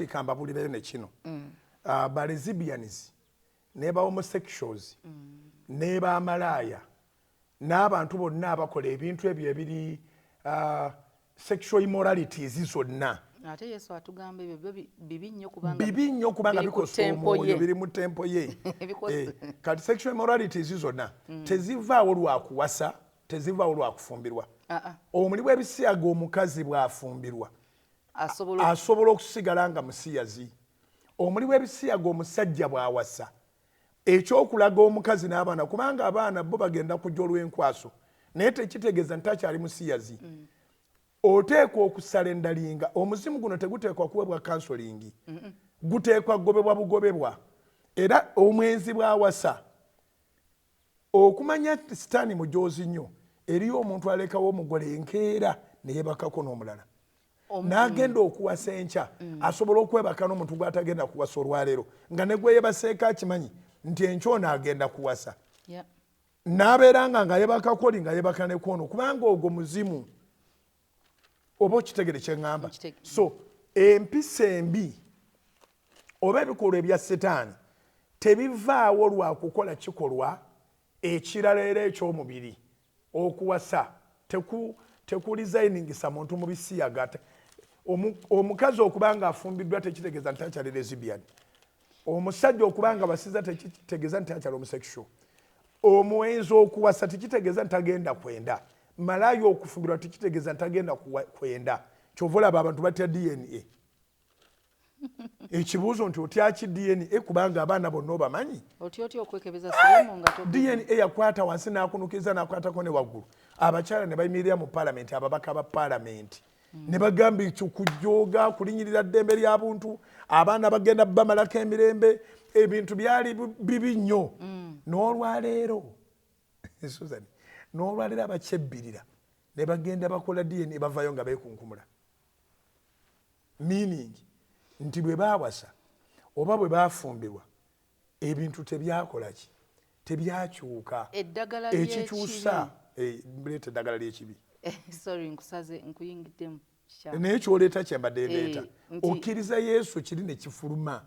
bikamba bulibere ne kino ba lesbians ne ba homosexuals ne ba malaya n'abantu bonna abakola ebintu ebyo ebiri sexual immoralities zonna ate Yesu atugamba ebyo bibi nnyo kubanga bikosa omwoyo biri mu tempo ye kati sexual immoralities zonna tezivaawo lwa kuwasa tezivaawo lwa kufumbirwa omuli bw'ebisiyaga omukazi bwafumbirwa asobola okusigala nga musiyazi omuli bw'ebisiyaga omusajja bwawasa ekyokulaga omukazi n'abaana kubanga abaana bo bagenda kujja olw'enkwaso naye tekitegeeza nti akyali musiyazi oteekwa okusala endalinga omuzimu guno teguteekwa kuwebwa kansolingi guteekwa kugobebwa bugobebwa era omwenzi bwawasa okumanya sitaani mujoozi nnyo eriyo omuntu alekawo omugole enkeera neyebakako n'omulala n'agenda okuwasa enkya asobola okwebaka n'omuntu gw'atagenda kuwasa olwaleero nga ne gwe yebaseeko akimanyi nti enkya ono agenda kuwasa n'abeera nga yebakako nga yebaka ne kwono kubanga ogwo muzimu oba okitegere kye ŋŋamba so empisa embi oba ebikolwa ebya setaani tebivaawo lwa kukola kikolwa ekirala era eky'omubiri okuwasa tekulizayiningisa muntu mu bisiyaga omukazi okubanga afumbiddwa tekitegeeza nti akyali lesbian omusajja okubanga basiza tekitegeeza nti akyali homosexual omuwenzi okuwasa tekitegeeza nti agenda kwenda malaya okufumbirwa tekitegeeza nti agenda kwenda kyova olaba abantu batya DNA ekibuuzo nti otya ki DNA kubanga abaana bonna obamanyi DNA yakwata wansi n'akunukiriza n'akwatako ne waggulu abakyala ne bayimirira mu paalamenti ababaka ba paalamenti ne bagamba ekyo kujooga kulinyirira ddembe lya buntu abaana bagenda bamalako emirembe ebintu byali bibi nnyo n'olwaleero Susan n'olwaleero abakyebbirira ne bagenda bakola DNA bavayo nga beekunkumula meaning nti bwe baawasa oba bwe baafumbirwa ebintu tebyakolaki tebyakyuka ekikyusa leeta eddagala ly'ekibi naye kyoleeta kyembadde ndeeta okkiriza Yesu kiri ne kifuluma